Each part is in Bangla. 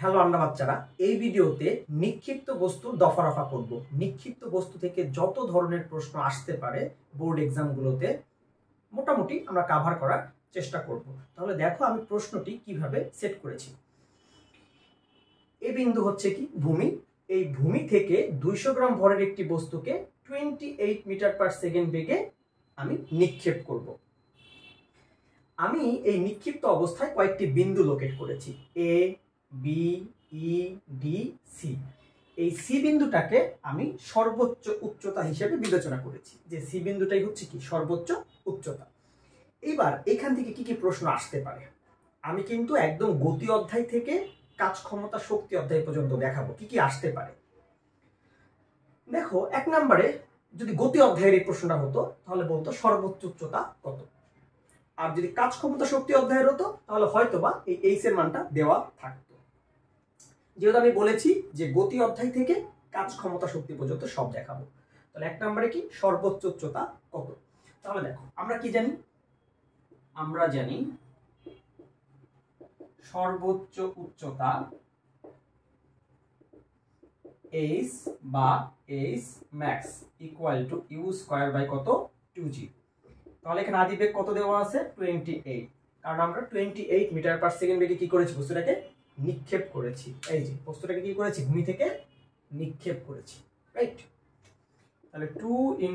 হ্যালো আমরা বাচ্চারা, এই ভিডিওতে নিক্ষিপ্ত বস্তু দফা রফা করব। নিক্ষিপ্ত বস্তু থেকে যত ধরনের প্রশ্ন আসতে পারে বোর্ড এক্সামগুলোতে মোটামুটি আমরা কভার করার চেষ্টা করব। তাহলে দেখো আমি প্রশ্নটি কিভাবে সেট করেছি। এই বিন্দু হচ্ছে কি ভূমি। এই ভূমি থেকে 200 গ্রাম ভরের একটি বস্তুকে 28 মিটার পার সেকেন্ড বেগে আমি নিক্ষেপ করব। আমি এই নিক্ষিপ্ত অবস্থায় কয়েকটি বিন্দু লোকেট করেছি, এ, বি, ই, ডি, সি। এই সি বিন্দুটাকে আমি সর্বোচ্চ উচ্চতা হিসেবে বিবেচনা করেছি, যে সি বিন্দুটাই হচ্ছে কি সর্বোচ্চ উচ্চতা। এবার এখান থেকে কি কি প্রশ্ন আসতে পারে আমি কিন্তু একদম গতি অধ্যায় থেকে কাজ ক্ষমতা শক্তি অধ্যায় পর্যন্ত দেখাবো কি কি আসতে পারে। দেখো, 1 নম্বরে যদি গতি অধ্যায়ের এই প্রশ্নটা হতো তাহলে বলতো সর্বোচ্চ উচ্চতা কত, আর যদি কাজ ক্ষমতা শক্তি অধ্যায়ের হতো তাহলে হয়তোবা এই এইচ এর মানটা দেওয়া থাকতো। যেহেতু আমি বলেছি যে গতি অধ্যায় থেকে কাজ ক্ষমতা শক্তি পর্যন্ত সব দেখাবো, তাহলে 1 নম্বরে কি সর্বোচ্চ উচ্চতা কত। তাহলে দেখো আমরা কি জানি, আমরা জানি সর্বোচ্চ উচ্চতা এইচ বা H max equal to U square by কত 2g। তাহলে এখানে আদিবেগ কত দেওয়া আছে 28, কারণ আমরা 28 মিটার পার সেকেন্ড বেগে কি করেছি বস্তুটাকে নিক্ষেপ করেছি। এই যে বস্তুটাকে কি করেছি ভূমি থেকে নিক্ষেপ করেছি, রাইট। তাহলে 2 ×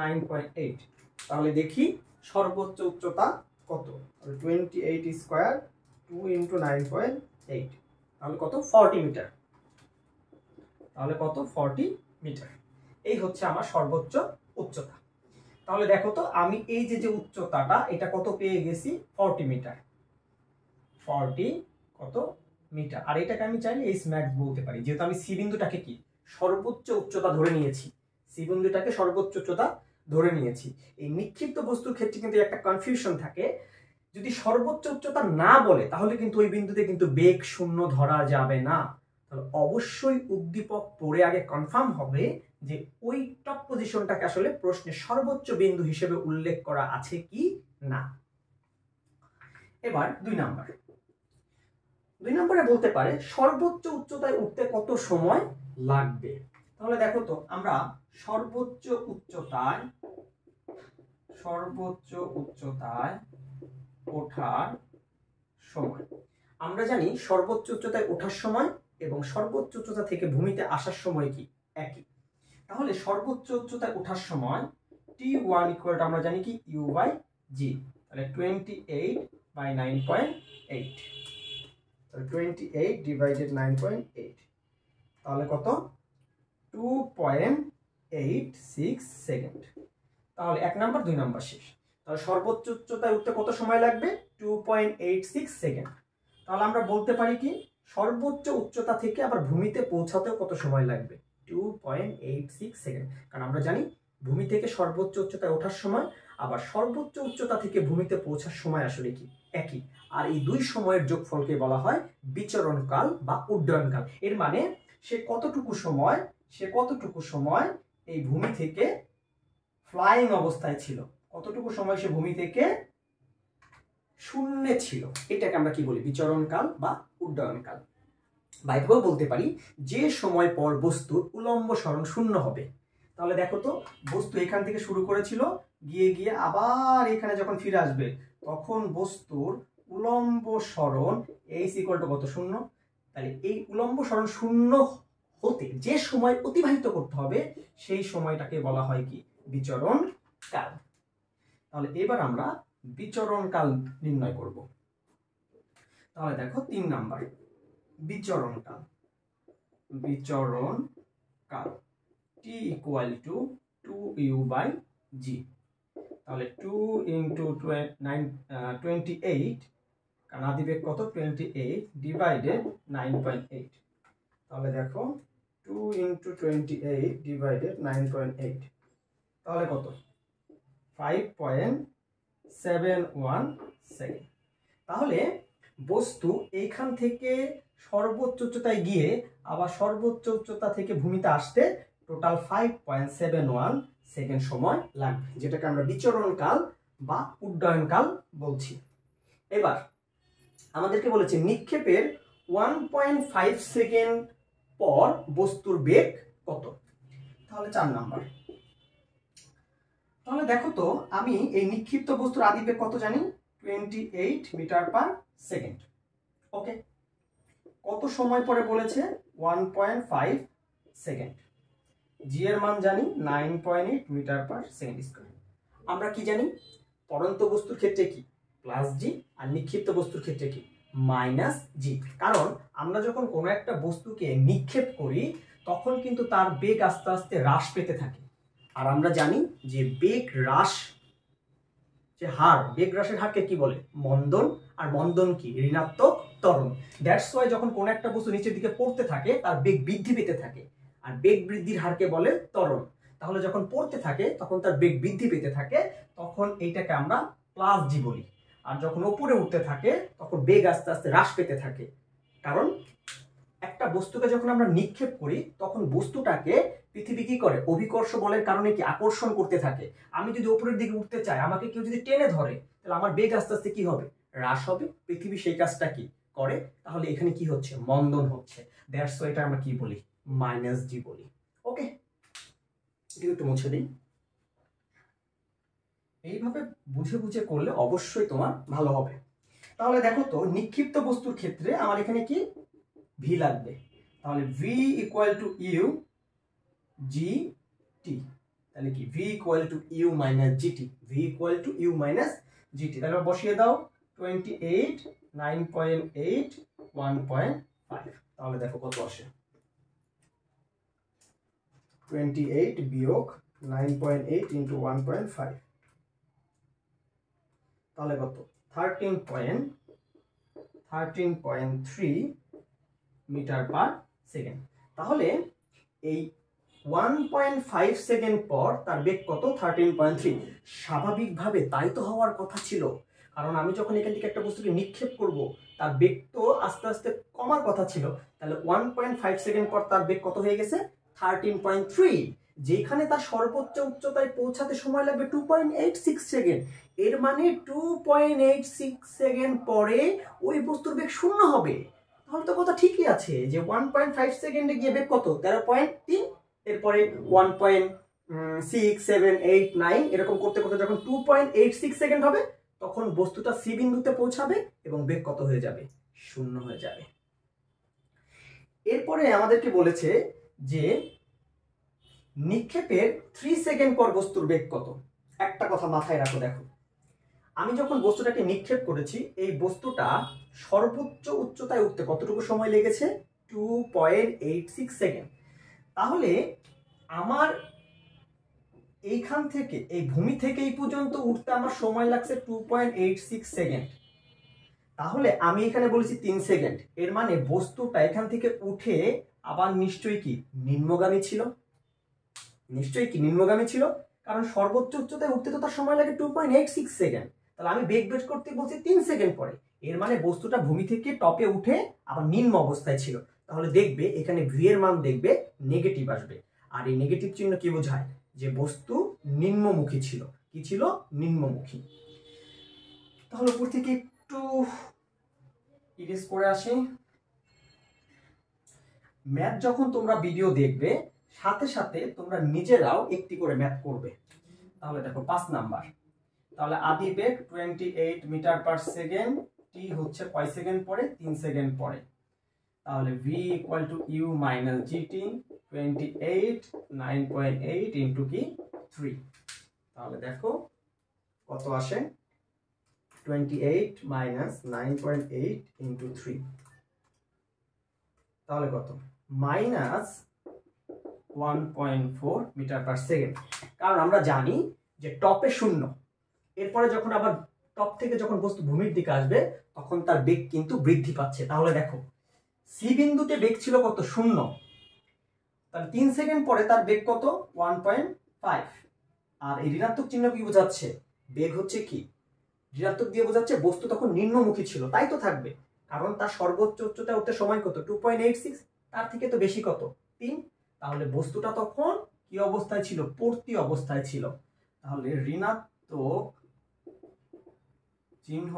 9.8, তাহলে দেখি সর্বোচ্চ উচ্চতা কত। তাহলে 28 স্কয়ার 2 × 9.8, তাহলে কত 40 মিটার। তাহলে কত 40 মিটার। এই হচ্ছে আমার সর্বোচ্চ উচ্চতা। তাহলে দেখো তো আমি এই যে উচ্চতাটা এটা কত পেয়ে গেছি 40 মিটার, 40 কত মিটার। আর এটাকে আমি চাইলে এইচ ম্যাক্স বলতে পারি, যেহেতু আমি সি বিন্দুটাকে কি সর্বোচ্চ উচ্চতা ধরে নিয়েছি, সি বিন্দুটাকে সর্বোচ্চ উচ্চতা ধরে নিয়েছি। এই নিক্ষিপ্ত বস্তুর ক্ষেত্রে কিন্তু একটা কনফিউশন থাকে, যদি সর্বোচ্চ উচ্চতা না বলে তাহলে কিন্তু ওই বিন্দুতে কিন্তু বেগ শূন্য ধরা যাবে না। তাহলে অবশ্যই উদ্দীপক পড়ে আগে কনফার্ম হবে যে ওই টপ পজিশনটাকে আসলে প্রশ্নে সর্বোচ্চ বিন্দু হিসেবে উল্লেখ করা আছে কি না। এবার 2 নম্বরে বলতে পারে সর্বোচ্চ উচ্চতায় উঠতে কত সময় লাগবে। তাহলে দেখো তো আমরা সর্বোচ্চ উচ্চতায় ওঠার সময়, আমরা জানি সর্বোচ্চ উচ্চতায় ওঠার সময় এবং সর্বোচ্চ উচ্চতা থেকে ভূমিতে আসার সময় কি একই। তাহলে সর্বোচ্চ উচ্চতায় ওঠার সময় t1 ইকুয়াল টু আমরা জানি কি u/g। তাহলে 28 বাই 9.8, তাহলে 28 ডিভাইডেড 9.8, তাহলে কত 2.86 সেকেন্ড। তাহলে 1 নাম্বার 2 নাম্বার শেষ। তাহলে সর্বোচ্চ উচ্চতায় উঠতে কত সময় লাগবে 2.86 সেকেন্ড। তাহলে আমরা বলতে পারি কি সর্বোচ্চ উচ্চতা থেকে আবার ভূমিতে পৌঁছাতেও কত সময় লাগবে 2.86 সেকেন্ড। কারণ আমরা জানি ভূমি থেকে সর্বোচ্চ উচ্চতায় ওঠার সময় আবার সর্বোচ্চ উচ্চতা থেকে ভূমিতে পৌঁছার সময় আসলে কি একই। আর এই দুই সময়ের যোগফলকে বলা হয় বিচরণকাল বা উড্ডয়নকাল। এর মানে সে কতটুকু সময় এই ভূমি থেকে ফ্লাইং অবস্থায় ছিল, কতটুকু সময় সে ভূমি থেকে শূন্যে ছিল, এটাকে আমরা কি বলি বিচরণকাল বা উড্ডয়নকাল। বাইরেও বলতে পারি যে সময় পর বস্তুর উলম্ব সরণ শূন্য হবে। তাহলে দেখো তো বস্তু এখান থেকে শুরু করেছিল, গিয়ে আবার এখানে যখন ফিরে আসবে তখন বস্তুর উলম্ব সরণ এইচ ইকুয়াল টু কত শূন্য। তাহলে এই উলম্ব সরণ শূন্য হতে যে সময় অতিবাহিত করতে হবে সেই সময়টাকে বলা হয় কি বিচরণ কাল। তাহলে এবার আমরা বিচরণ কাল নির্ণয় করব। তাহলে দেখো 3 নাম্বার বিচরণ কাল t ইকুয়াল টু 2u/g। তাহলে 2 × 28, কারণ আদিবেগ কত 28 ডিভাইডেড 9.8। তাহলে দেখো 2 × 28 ডিভাইডেড 9.8, তাহলে কত 5.71 সেকেন্ড। তাহলে বস্তু এইখান থেকে সর্বোচ্চ উচ্চতায় গিয়ে আবার সর্বোচ্চ উচ্চতা থেকে ভূমিতে আসতে টোটাল 5.71 সেকেন্ড সময় লাগবে, যেটাকে আমরা বিচরণকাল বা উড্ডয়নকাল বলছি। এবার আমাদেরকে বলেছে নিক্ষেপের 1.5 সেকেন্ড পর বস্তুর বেগ কত? তাহলে 4 নাম্বার। তাহলে দেখো তো আমি এই নিক্ষিপ্ত বস্তুর আদি বেগ কত জানি? 28 মিটার পার সেকেন্ড। ওকে, কত সময় পরে বলেছে? 1.5 সেকেন্ড। জি এর মান জানি 9.8 মিটার পার সেকেন্ড স্কয়ার। আমরা কি জানি? পড়ন্ত বস্তুর ক্ষেত্রে কি প্লাস জি, আর নিক্ষিপ্ত বস্তুর ক্ষেত্রে কি মাইনাস জি। কারণ আমরা যখন কোনো একটা বস্তুকে নিক্ষেপ করি তখন কিন্তু তার বেগ আস্তে আস্তে হ্রাস পেতে থাকে। আর আমরা জানি যে বেগ হ্রাস যে হার, বেগ হ্রাসের হারকে কি বলে? মন্দন। আর মন্দন কি? ঋণাত্মক ত্বরণ। দ্যাটস ওয়াই যখন কোনো একটা বস্তু নিচের দিকে পড়তে থাকে তার বেগ বৃদ্ধি পেতে থাকে, আর বেগ বৃদ্ধির হারকে বলে ত্বরণ। তাহলে যখন পড়তে থাকে তখন তার বেগ বৃদ্ধি পেতে থাকে, তখন এইটাকে আমরা প্লাস জি বলি। আর যখন উপরে উঠতে থাকে তখন বেগ আস্তে আস্তে হ্রাস পেতে থাকে। কারণ একটা বস্তুকে যখন আমরা নিক্ষেপ করি তখন বস্তুটাকে পৃথিবী কি করে? অভিকর্ষ বলের কারণে কি আকর্ষণ করতে থাকে। আমি যদি উপরের দিকে উঠতে চাই, আমাকে কেউ যদি টেনে ধরে, তাহলে আমার বেগ আস্তে আস্তে কি হবে? হ্রাস হবে। পৃথিবী সেই কাজটা কি করে? তাহলে এখানে কি হচ্ছে? মন্দন হচ্ছে। দ্যাটস ওয়াই এটা আমরা কি বলি? মাইনাস জি বলি। ওকে, এটা একটু মুছে দিই। এইভাবে বুঝে বুঝে করলে অবশ্যই তোমার ভালো হবে। তাহলে দেখো তো নিক্ষিপ্ত বস্তুর ক্ষেত্রে আমার এখানে কি ভি লাগবে। তাহলে V equal to U G T. তাহলে কি V equal to U minus GT. V equal to U minus GT. তাহলে বসিয়ে দাও 28, 9.8, 1.5। তাহলে দেখো কত আসে। 28 বিয়োগ 9.8 ইন্টু 1.5, তাহলে কত? 13.3 মিটার পার সেকেন্ড। তাহলে এই 1.5 সেকেন্ড পর তার বেগ কত? 13.3। স্বাভাবিকভাবে তাই তো হওয়ার কথা ছিল, কারণ আমি যখন এখান থেকে একটা বস্তুকে নিক্ষেপ করব তার বেগ তো আস্তে আস্তে কমার কথা ছিল। তাহলে 1.5 সেকেন্ড পর তার বেগ কত হয়ে গেছে? 13.3। যেখানে তার সর্বোচ্চ উচ্চতায় পৌঁছাতে সময় লাগবে 2.86 সেকেন্ড। এর মানে 2.86 সেকেন্ড পরে ওই বস্তুর বেগ শূন্য হবে। তাহলে তো কথা ঠিকই আছে যে 1.5 সেকেন্ডে গিয়ে বেগ কত? 13.3। এরপরে 1.6, 7, 8, 9 এরকম করতে করতে যখন 2.86 সেকেন্ড হবে তখন বস্তুটা সি বিন্দুতে পৌঁছাবে এবং বেগ কত হয়ে যাবে? শূন্য হয়ে যাবে। এরপরে আমাদেরকে বলেছে যে নিক্ষেপের 3 সেকেন্ড পর বস্তুর বেগ কত। একটা কথা মাথায় রাখো, দেখো আমি যখন বস্তুটাকে নিক্ষেপ করেছি এই বস্তুটা সর্বোচ্চ উচ্চতায় উঠতে কতটুকু সময় লেগেছে? 2.86 সেকেন্ড। তাহলে আমার এইখান থেকে এই ভূমি থেকে এই পর্যন্ত উঠতে আমার সময় লাগছে 2.86 সেকেন্ড। তাহলে আমি এখানে বলেছি 3 সেকেন্ড। এর মানে বস্তুটা এখান থেকে উঠে আবার নিশ্চয়ই কি নিম্নগামী ছিল। নিশ্চয়ই কি নিম্নগামী ছিল, কারণ সর্বোচ্চ উচ্চতায় উঠতে তো তার সময় লাগে 2.86 সেকেন্ড। তাহলে আমি বেগ বের করতে বলছি 3 সেকেন্ড পরে। এর মানে বস্তুটা ভূমি থেকে টপে উঠে আবার নিম্ন অবস্থায় ছিল। তাহলে দেখবে এখানে ভি এর মান দেখবে নেগেটিভ আসবে। আর এই নেগেটিভ চিহ্ন কি বোঝায়? যে বস্তু নিম্নমুখী ছিল। কি ছিল? নিম্নমুখী। তাহলে উপর থেকে একটু ইরেজ করে আসি। ম্যাথ যখন তোমরা ভিডিও দেখবে সাথে সাথে তোমরা নিজেরাও একটি করে ম্যাথ করবে। তাহলে দেখো 5 নাম্বার। তাহলে আদি বেগ 28 মিটার পার সেকেন্ড, টি হচ্ছে কয় সেকেন্ড পরে? 3 সেকেন্ড পরে। তাহলে V equal to U minus g t, 28 9.8 into কি 3। তাহলে দেখো কত আসে? 28 মাইনাস 9.8 ইন্টু 3, তাহলে কত? Minus 1.4 metre per second. কারণ আমরা জানি যে টপে শূন্য, এরপরে যখন আবার টপ থেকে যখন বস্তু ভূমির দিকে আসবে তখন তার বেগ কিন্তু বৃদ্ধি পাচ্ছে। তাহলে দেখো সি বিন্দুতে বেগ ছিল কত? শূন্য। তাহলে 3 সেকেন্ড পরে তার বেগ কত? 1.5। আর এই ঋণাত্মক চিহ্ন কি বোঝাচ্ছে? বেগ হচ্ছে কি ঋণাত্মক দিয়ে বোঝাচ্ছে বস্তু তখন নিম্নমুখী ছিল, তাই তো থাকবে, কারণ তার সর্বোচ্চ উচ্চতা উঠতে সময় কত? 2.86। তার থেকে তো বেশি কত? 3। তাহলে বস্তুটা তখন কি অবস্থায় ছিল? পড়তি অবস্থায় ছিল। তাহলে ঋণাত্মক চিহ্ন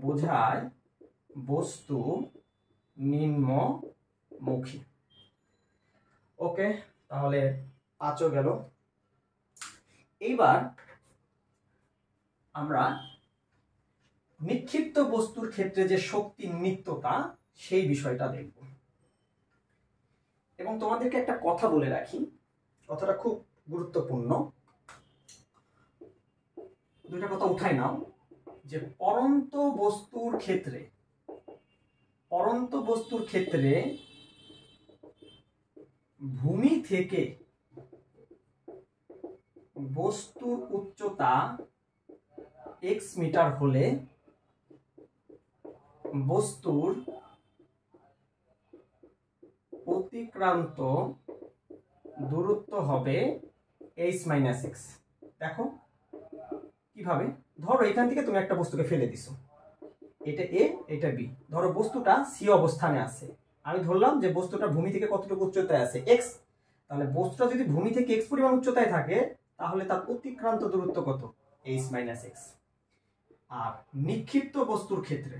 বোঝায় বস্তু নিম্নমুখী। ওকে, তাহলে 5ও গেল। এইবার আমরা নিক্ষিপ্ত বস্তুর ক্ষেত্রে যে শক্তির নিত্যতা সেই বিষয়টা দেখব। এবং তোমাদেরকে একটা কথা বলে রাখি, কথাটা খুব গুরুত্বপূর্ণ। দুইটা কথা উঠাই নাও, যে পরন্ত বস্তুর ক্ষেত্রে ভূমি থেকে বস্তুর উচ্চতা x মিটার হলে বস্তুর অতিক্রান্ত দূরত্ব হবে h - x। দেখো কিভাবে, ধরো এখান থেকে তুমি একটা বস্তুকে ফেলে দিছো, এটা a এটা b, ধরো বস্তুটা c অবস্থানে আছে, আমি ধরলাম যে বস্তুটা ভূমি থেকে কতটুকু উচ্চতায় আছে x, তাহলে বস্তুটা যদি ভূমি থেকে x পরিমাণ উচ্চতায় থাকে তাহলে তার অতিক্রান্ত দূরত্ব কত, h - x। আর নিক্ষিপ্ত বস্তুর ক্ষেত্রে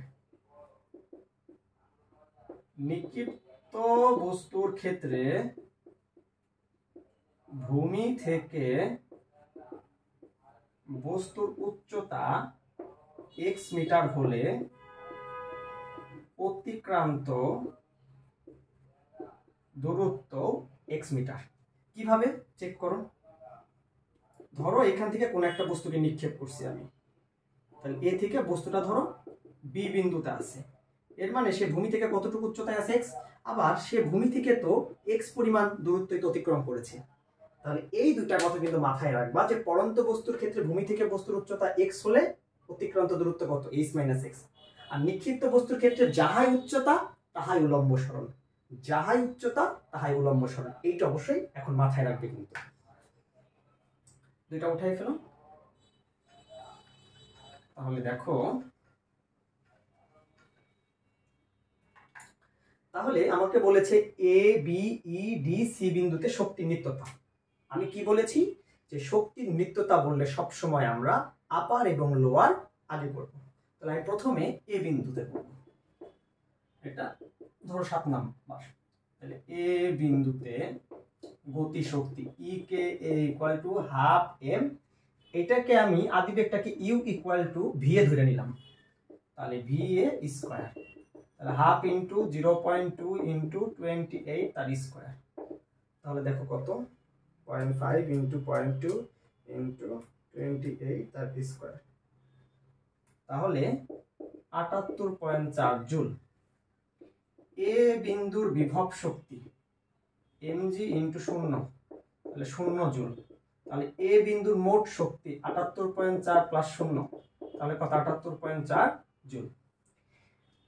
ভূমি থেকে বস্তুর উচ্চতা x মিটার হলে অতিক্রান্ত দূরত্ব x মিটার। কিভাবে চেক করো, ধরো এখান থেকে কোন একটা বস্তুকে নিক্ষেপ করছি আমি, তাহলে এ থেকে বস্তুটা ধরো বি বিন্দুতে আছে, এর মানে সে ভূমি থেকে কতটুকু উচ্চতায় আছে x, আবার সে ভূমি থেকে তো x পরিমাণ দূরত্ব অতিক্রম করেছে। তাহলে এই দুইটা কথা কিন্তু মাথায় রাখবা, যে পরন্ত বস্তুর ক্ষেত্রে ভূমি থেকে বস্তুর উচ্চতা x হলে অতিক্রান্ত দূরত্ব কত, h - x। আর নিক্ষিপ্ত বস্তুর ক্ষেত্রে যাহাই উচ্চতা তাহাই উলম্ব সরণ, যাহাই উচ্চতা তাহাই উলম্ব সরণ। এইটা অবশ্যই এখন মাথায় রাখবে। কিন্তু দুইটা উঠাই ফেলো। তাহলে দেখো, তাহলে আমাকে বলেছে A B E D C বিন্দুতে শক্তির নিত্যতা। আমি কি বলেছি, যে শক্তির নিত্যতা বললে সবসময় আমরা আপার এবং লোয়ার আগে করব। তাহলে আমি প্রথমে এ বিন্দুতে করব, এটা ধরো 7 নাম্বার। তাহলে এ বিন্দুতে গতি শক্তি E K A equal to half M, এটাকে আমি আদিবেগটাকে U equal to V A ধরে নিলাম, তাহলে ভি এ স্কয়ার, তাহলে হাফ ইন্টু 0.2 ইন্টু 28 তার স্কয়ার, তাহলে দেখো কত, 0.5 ইন্টু 0.2 ইন্টু 28 তার স্কয়ার, তাহলে 78.4 জুল। এ বিন্দুর বিভব শক্তি mg ইন্টু 0, তাহলে 0 জুল। তাহলে এ বিন্দুর মোট শক্তি 78.4 প্লাস 0, তাহলে কত, 78.4 জুল।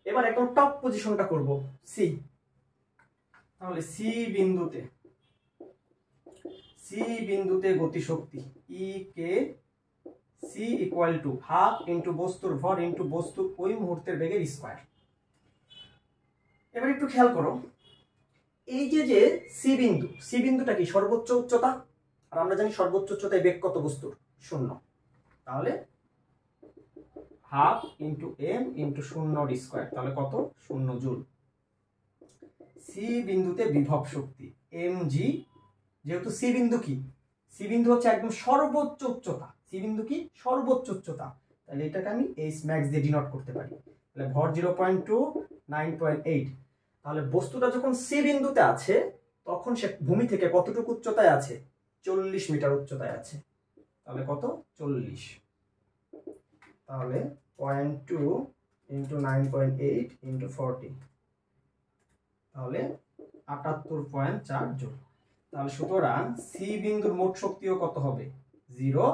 এবার একদম টপ পজিশনটা করব সি, তাহলে সি বিন্দুতে গতি শক্তি E K C equal to half into বস্তুর ভর ইন্টু বস্তুর ওই মুহূর্তের বেগের স্কয়ার। এবার একটু খেয়াল করো, এই যে সি বিন্দুটা কি সর্বোচ্চ উচ্চতা, আর আমরা জানি সর্বোচ্চ উচ্চতায় বেগ কত বস্তুর, 0, তাহলে half into M into 0 square, তাহলে কত, 0 জুল। সি বিন্দুতে বিভব শক্তি mg, যেহেতু সি বিন্দু হচ্ছে একদম সর্বোচ্চ উচ্চতা, সি বিন্দু কি সর্বোচ্চ উচ্চতা, তাহলে এটাকে আমি h max দিয়ে ডিনোট করতে পারি। তাহলে ভর 0.2 9.8, তাহলে বস্তুটা যখন সি বিন্দুতে আছে তখন সে ভূমি থেকে কতটুকু উচ্চতায় আছে, 40 মিটার উচ্চতায় আছে, তাহলে কত, 40, তাহলে 0.2 ইন্টু 9.8 ইন্টু 40, তাহলে 78.4 জুল। তাহলে সুতরাং সি বিন্দুর মোট শক্তিও কত হবে, 0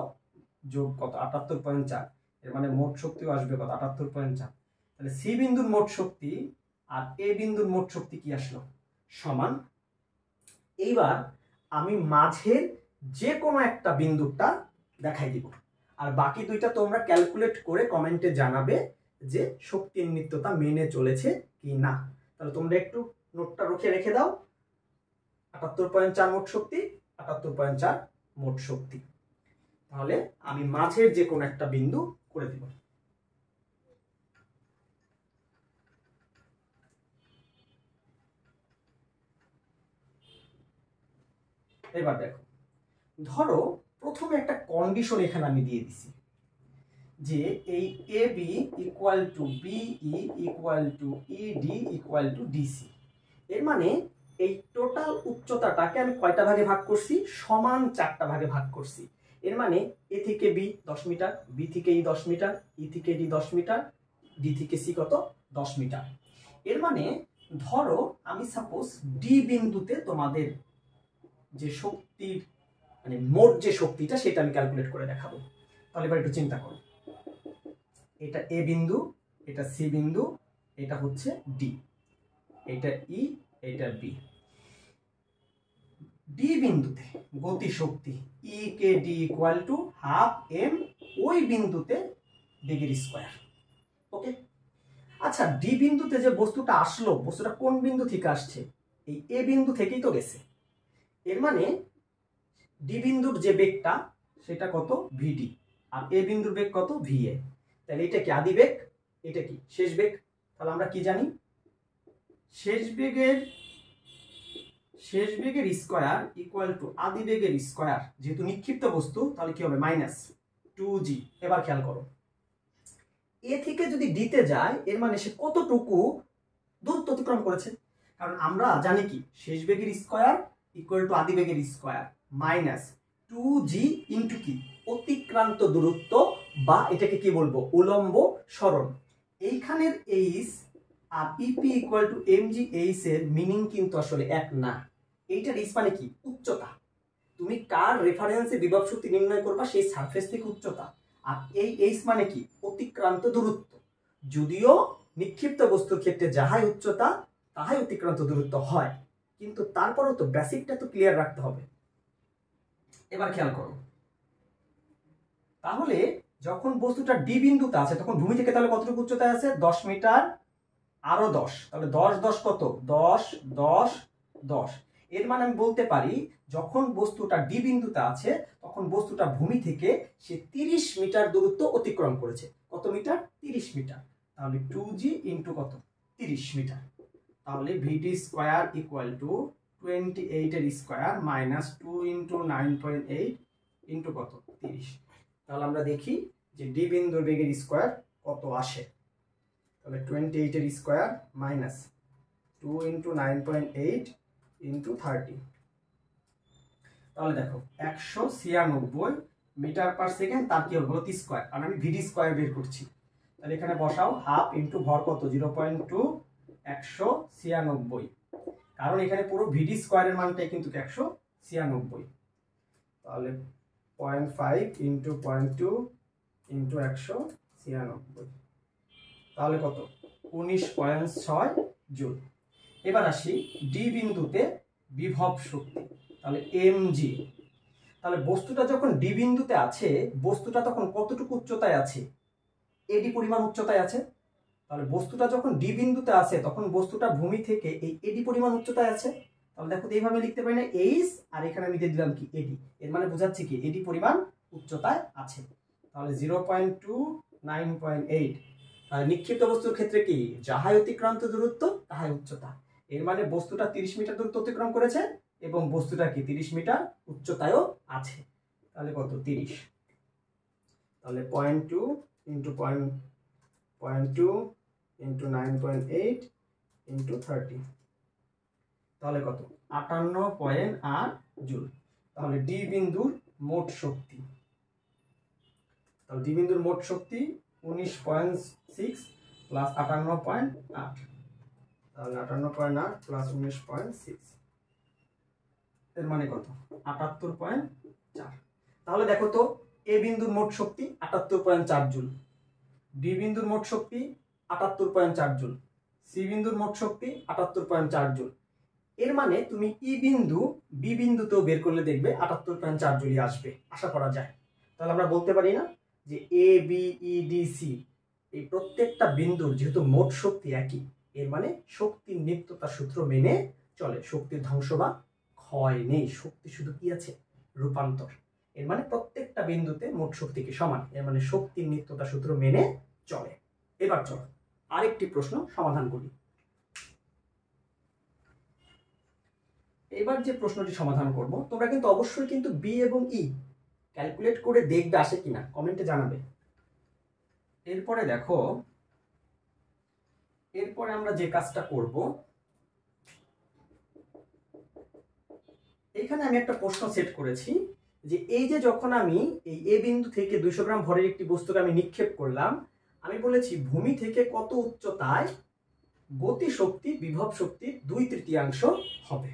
যোগ কত, 78.4, এর মানে মোট শক্তিও আসবে কত, 78.4। তাহলে সি বিন্দুর মোট শক্তি আর এ বিন্দুর মোট শক্তি কি আসলো, সমান। এইবার আমি মাঝের যে কোনো একটা বিন্দুটা দেখাই দিব, আর বাকি দুইটা তোমরা ক্যালকুলেট করে কমেন্টে জানাবে যে শক্তির নিত্যতা মেনে চলেছে কি না। তাহলে তোমরা একটু নোটটা রেখে দাও, 78.4 মোট শক্তি, 78.4 মোট শক্তি। তাহলে আমি মাঝের যে কোনো একটা বিন্দু করে দিব। এবার দেখো, ধরো প্রথমে একটা কন্ডিশন এখানে আমি দিয়ে দিছি যে এই A B equal to BE equal to ED equal to DC. এর মানে এই টোটাল উচ্চতাটাকে আমি কয়টা ভাগে ভাগ করছি? সমান 4টা ভাগে ভাগ করছি। এর মানে এ থেকে বি 10 মিটার, বি থেকে ই 10 মিটার, ই থেকে ডি 10 মিটার, ডি থেকে সি কত 10 মিটার। এর মানে ধরো আমি সাপোজ ডি বিন্দুতে তোমাদের যে শক্তির মানে মোট যে শক্তিটা সেটা আমি ক্যালকুলেট করে দেখাবো। তাহলে এবার একটু চিন্তা করো, এটা এ বিন্দু, এটা সি বিন্দু, এটা হচ্ছে ডি, এটা ই, এটা বি। ডি বিন্দুতে গতি শক্তি E K D equal to half M ওই বিন্দুতে ডিগ্রি স্কয়ার। ওকে, আচ্ছা ডি বিন্দুতে যে বস্তুটা আসলো, বস্তুটা কোন বিন্দু থেকে আসছে? এই এ বিন্দু থেকেই তো গেছে। এর মানে ডি বিন্দুর যে বেগটা সেটা কত? ভিডি, আর এ বিন্দুর বেগ কত? ভিএ। তাহলে এটা কি আদি বেগ, এটা কি শেষ বেগ? তাহলে আমরা কি জানি? শেষ বেগের স্কয়ার ইকুয়াল টু আদি বেগের স্কয়ার। যেহেতু নিক্ষিপ্ত বস্তু তাহলে কি হবে? Minus 2g। এবার খেয়াল করো, এ থেকে যদি ডিতে যায় এর মানে সে কতটুকু দূরত্ব অতিক্রম করেছে? কারণ আমরা জানি কি শেষ বেগের স্কয়ার ইকুয়াল টু আদি বেগের স্কয়ার মাইনাস 2g ইন্টু কি অতিক্রান্ত দূরত্ব, বা এটাকে কি বলবো? উলম্ব সরণ। এইখানের এইচ আর EP equal to m g H এর মিনিং কিন্তু আসলে এক না। এইটার এইচ মানে কি? উচ্চতা। তুমি কার রেফারেন্সে বিভব শক্তি নির্ণয় করবা? সেই সারফেস থেকে উচ্চতা। আর এই এইচ মানে কি? অতিক্রান্ত দূরত্ব। যদিও নিক্ষিপ্ত বস্তুর ক্ষেত্রে যাহাই উচ্চতা তাহাই অতিক্রান্ত দূরত্ব হয়, কিন্তু তারপরও তো বেসিকটা তো ক্লিয়ার রাখতে হবে। এবার খেয়াল করো, তাহলে যখন বস্তুটা ডি বিন্দুতে আছে তখন ভূমি থেকে তাহলে কতটুকু উচ্চতায় আছে? 10 মিটার, আরো 10, তাহলে 10 10 কত? 10 10 10। এর মানে আমি বলতে পারি যখন বস্তুটা ডি বিন্দুতে আছে তখন বস্তুটা ভূমি থেকে সে 30 মিটার দূরত্ব অতিক্রম করেছে। কত মিটার? 30 মিটার। তাহলে 2g ইন্টু কত? 30 মিটার। তাহলে ভিডি স্কয়ার ইকুয়াল টু 28 এর স্কয়ার মাইনাস 2 ইন্টু 9.8 ইন্টু কত? 30। তাহলে আমরা দেখি যে ডি বিন্দুর বেগের স্কয়ার কত আসে। তাহলে 28 এর স্কয়ার মাইনাস 2 ইন্টু 9.8 ইন্টু 30। তাহলে দেখো 196 মিটার পার সেকেন্ড, তার কি হবে? গতি স্কয়ার, আর আমি ভিডি স্কয়ার বের করছি। তাহলে এখানে বসাও হাফ ইন্টু ভর কত? 0.2, 196। কারণ এখানে পুরো ভিডি স্কয়ারের মানটাই কিন্তু 196। তাহলে 0.5 ইন্টু 0.2 ইন্টু 196। তাহলে কত? 19.6 জুল। এবার আসি ডি বিন্দুতে বিভব শক্তি, তাহলে mg। তাহলে বস্তুটা যখন ডি বিন্দুতে আছে বস্তুটা তখন কতটুকু উচ্চতায় আছে? এডি পরিমাণ উচ্চতায় আছে। তাহলে বস্তুটা যখন ডি বিন্দুতে আছে তখন বস্তুটা ভূমি থেকে এই এডি পরিমাণ উচ্চতায় আছে। তাহলে দেখো এইভাবে লিখতে পারি না? এইচ আর এখানে আমি দিয়ে দিলাম কি? এডি। এর মানে বোঝাচ্ছে কি এডি পরিমাণ উচ্চতায় আছে। তাহলে 0.2 9.8। তাহলে নিক্ষিপ্ত বস্তুর ক্ষেত্রে কি যাহাই অতিক্রান্ত দূরত্ব তাহাই উচ্চতা। এর মানে বস্তুটা 30 মিটার দূরত্ব অতিক্রম করেছে এবং বস্তুটা কি 30 মিটার উচ্চতায়ও আছে। তাহলে কত? 30। তাহলে 0.2 ইন্টু 0.2 ইন্টু 9.8 ইন্টু 30। তাহলে কত? 58.8 জুল। তাহলে ডি বিন্দুর মোট শক্তি, তাহলে ডি বিন্দুর মোট শক্তি 19.6 প্লাস 58.8। তাহলে 58.8 প্লাস 19.6 এর মানে কত? 78.4। তাহলে দেখো তো এ বিন্দুর মোট শক্তি 78.4 জুল, ডি বিন্দুর মোট শক্তি 78.4 জুল, সি বিন্দুর মোট শক্তি 78.4 জুল। এর মানে তুমি ই বিন্দু বি বিন্দুতেও বের করলে দেখবে 78.4 জুলই আসবে, আশা করা যায়। তাহলে আমরা বলতে পারি না যে A B E D C এই প্রত্যেকটা বিন্দুর যেহেতু মোট শক্তি একই, এর মানে শক্তির নিত্যতা সূত্র মেনে চলে। শক্তির ধ্বংস বা ক্ষয় নেই, শক্তি শুধু কি আছে? রূপান্তর। এর মানে প্রত্যেকটা বিন্দুতে মোট শক্তি কি সমান, এর মানে শক্তির নিত্যতা সূত্র মেনে চলে। এবার চলো আরেকটি প্রশ্ন সমাধান করি। এবার যে প্রশ্নটি সমাধান করব, তোমরা কিন্তু অবশ্যই কিন্তু বি এবং ই ক্যালকুলেট করে দেখবে আসে কিনা, কমেন্টে জানাবে। এরপরে দেখো, এরপরে আমরা যে কাজটা করব, এখানে আমি একটা প্রশ্ন সেট করেছি যে এই যে যখন আমি এই এ বিন্দু থেকে 200 গ্রাম ভরের একটি বস্তুকে আমি নিক্ষেপ করলাম, আমি বলেছি ভূমি থেকে কত উচ্চতায় গতি শক্তি বিভব শক্তির 2/3 হবে।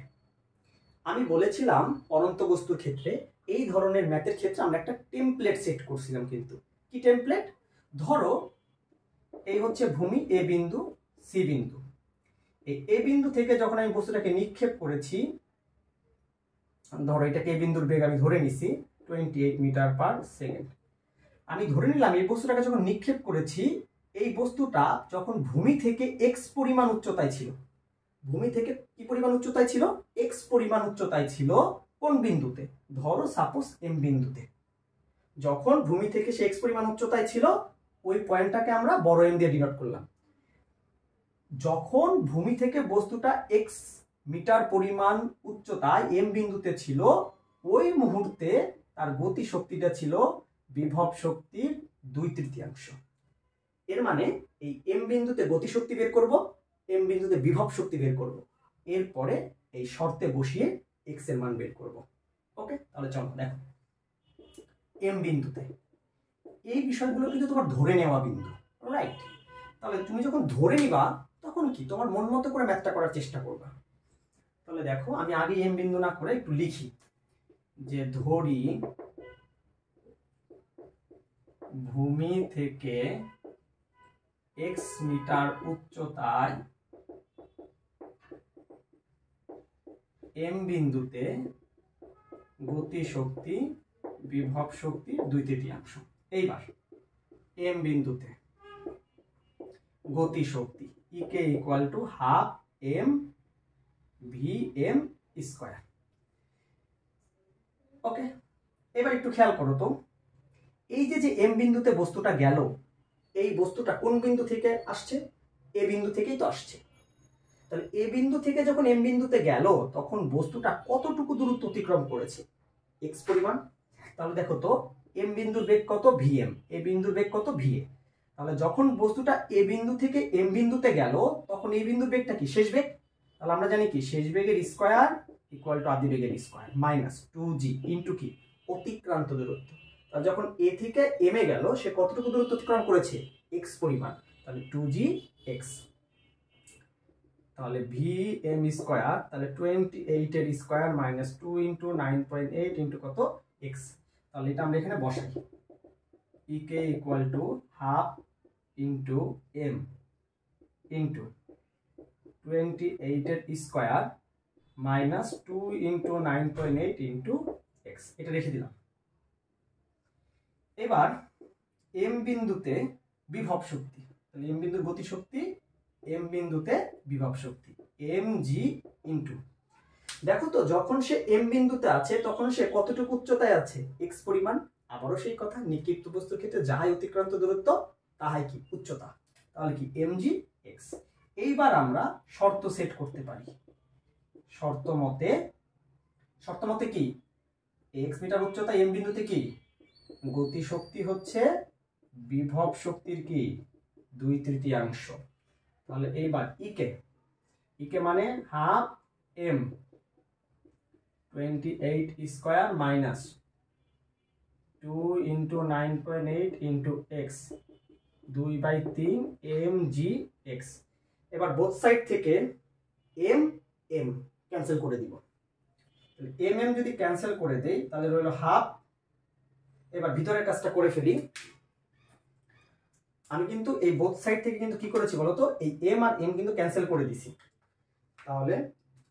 আমি বলেছিলাম অনন্ত বস্তুর ক্ষেত্রে এই ধরনের ম্যাথের ক্ষেত্রে আমরা একটা টেমপ্লেট সেট করছিলাম। কিন্তু কি টেমপ্লেট? ধরো এই হচ্ছে ভূমি এ বিন্দু, সি বিন্দু। এই এ বিন্দু থেকে যখন আমি বস্তুটাকে নিক্ষেপ করেছি, ধরো এটাকে এ বিন্দুর বেগ আমি ধরে নিছি 28 মিটার পার সেকেন্ড। আমি ধরে নিলাম এই বস্তুটাকে যখন নিক্ষেপ করেছি, এই বস্তুটা যখন ভূমি থেকে এক্স পরিমাণ উচ্চতায় ছিল, ভূমি থেকে কি পরিমাণ উচ্চতায় ছিল? এক্স পরিমাণ উচ্চতায় ছিল। কোন বিন্দুতে? ধরো সাপোজ এম বিন্দুতে। যখন ভূমি থেকে সে এক্স পরিমাণ উচ্চতায় ছিল, ওই পয়েন্টটাকে আমরা বড় এম দিয়ে ডিনোট করলাম। যখন ভূমি থেকে বস্তুটা এক্স মিটার পরিমাণ উচ্চতায় এম বিন্দুতে ছিল, ওই মুহূর্তে তার গতি শক্তিটা ছিল বিভব শক্তির 2/3। এর মানে এই এম বিন্দুতে গতি শক্তি বের করব, এম বিন্দুতে বিভব শক্তি বের করব, এরপরে এই শর্তে বসিয়ে এক্স এর মান বের করব। ওকে, তাহলে চলো দেখো, এম বিন্দুতে এই বিষয়গুলো কিন্তু তোমার ধরে নেওয়া বিন্দু, রাইট? তাহলে তুমি যখন ধরে নিবা তখন কি তোমার মন মতো করে ম্যাথটা করার চেষ্টা করবা। তাহলে দেখো, আমি আগে এম বিন্দু না করে একটু লিখি যে ধরি ভূমি থেকে এক্স মিটার উচ্চতায় এম বিন্দুতে গতি শক্তি বিভব শক্তি 2/3। এইবার এম বিন্দুতে গতি শক্তি EK equal to half M V M square. Okay, এবার একটু খেয়াল করো তো, এই যে এম বিন্দুতে বস্তুটা গেল, এই বস্তুটা কোন বিন্দু থেকে আসছে? এ বিন্দু থেকেই তো আসছে। তাহলে এ বিন্দু থেকে যখন এম বিন্দুতে গেল, তখন বস্তুটা কতটুকু দূরত্ব অতিক্রম করেছে? এক্স পরিমাণ। তাহলে দেখো তো, এম বিন্দুর বেগ কত? ভিএম। এ বিন্দুর বেগ কত? ভিএ। তাহলে যখন বস্তুটা এ বিন্দু থেকে এম বিন্দুতে গেল, তখন এই বিন্দুর বেগটা কি? শেষ বেগ। তাহলে আমরা জানি কি শেষ বেগের স্কয়ার ইকুয়াল টু আদি বেগের স্কয়ার মাইনাস 2g ইন্টু কি? অতিক্রান্ত দূরত্ব। তাহলে যখন এ থেকে এম এ গেল, সে কতটুকু দূরত্ব অতিক্রম করেছে? এক্স পরিমাণ। তাহলে 2g এক্স। তাহলে ভি এম স্কয়ার, তাহলে 28 এর স্কয়ার মাইনাস 2 ইন্টু 9.8 ইন্টু কত? এক্স। তাহলে এটা আমরা এখানে বসাই, EK equal to half into M into 28 এর square minus 2 into 9.8 into X. এটা রেখে দিলাম। এবার এম বিন্দুতে বিভব শক্তি, তাহলে এম বিন্দুর গতি শক্তি, এম বিন্দুতে বিভব শক্তি এম জি ইন্টু, দেখো তো যখন সে এম বিন্দুতে আছে তখন সে কতটুকু উচ্চতায় আছে? এক্স পরিমাণ। আবারও সেই কথা, নিক্ষিপ্ত বস্তুর ক্ষেত্রে যাহাই অতিক্রান্ত দূরত্ব তাহাই কি? উচ্চতা। তাহলে কি? M G X. এইবার আমরা শর্ত সেট করতে পারি। শর্ত মতে কি? এক্স মিটার উচ্চতা এম বিন্দুতে কি? গতি শক্তি হচ্ছে বিভব শক্তির কি? 2/3। তাহলে এইবার ইকে মানে half M 28 square minus 2 into 9.8 into X 2/3 M G X. এবার বোথ সাইড থেকে এম এম ক্যান্সেল করে দিব। এম এম যদি ক্যান্সেল করে দেই তাহলে রইল হাফ। এবার ভিতরের কাজটা করে ফেলি। আমি কিন্তু এই বোথ সাইড থেকে কিন্তু কি করেছি বলতো? এই এম আর এম কিন্তু ক্যান্সেল করে দিছি। তাহলে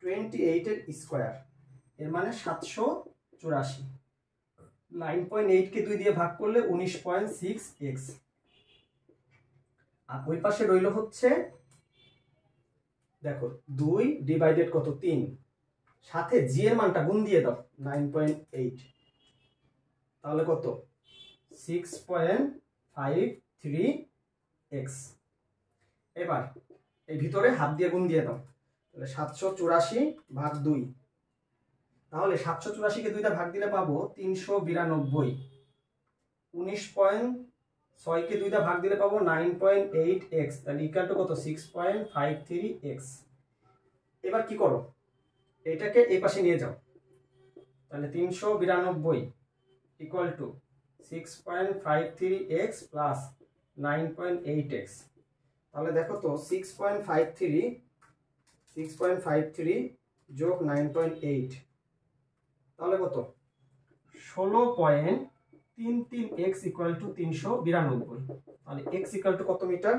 28 এর স্কয়ার এর মানে 784, 9.8 কে 2 দিয়ে ভাগ করলে 19.6 এক্স। আর ওই পাশে রইল হচ্ছে দেখো 2 ডিভাইডেড কত? 3, সাথে জি এর মানটা গুণ দিয়ে দাও 9.8, তাহলে কত? 6.53 এক্স। এবার এই ভিতরে হাফ দিয়ে গুণ দিয়ে দাও, তাহলে 784 ভাগ 2 তাহলে 784-কে 2 দিয়ে ভাগ দিলে পাবো 392। 19.6-কে 2 দিয়ে ভাগ দিলে পাবো 9.8x, তাহলে ইকুয়াল টু কত 6.53x। এবার কি করো, এটাকে এই পাশে নিয়ে যাও, তাহলে 392 equal to 6.53x plus 9.8x। তাহলে দেখো তো 6.53 যোগ 9.8 তাহলে কত 16.33x ইকুয়াল টু 392। তাহলে x ইকুয়াল টু কত মিটার,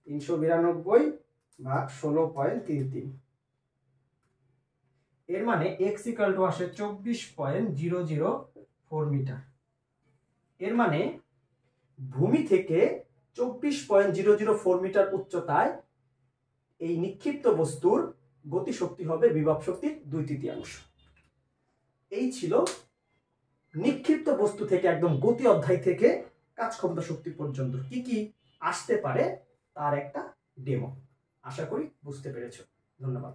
392 ভাগ 16.33। এর মানে x ইকুয়াল টু আসে 24.004 মিটার। এর মানে ভূমি থেকে 24.004 মিটার উচ্চতায় এই নিক্ষিপ্ত বস্তুর গতিশক্তি হবে বিভব শক্তির 2/3। এই ছিল নিক্ষিপ্ত বস্তু থেকে একদম গতি অধ্যায় থেকে কাজ ক্ষমতা শক্তি পর্যন্ত কি কি আসতে পারে তার একটা ডেমো। আশা করি বুঝতে পেরেছো। ধন্যবাদ।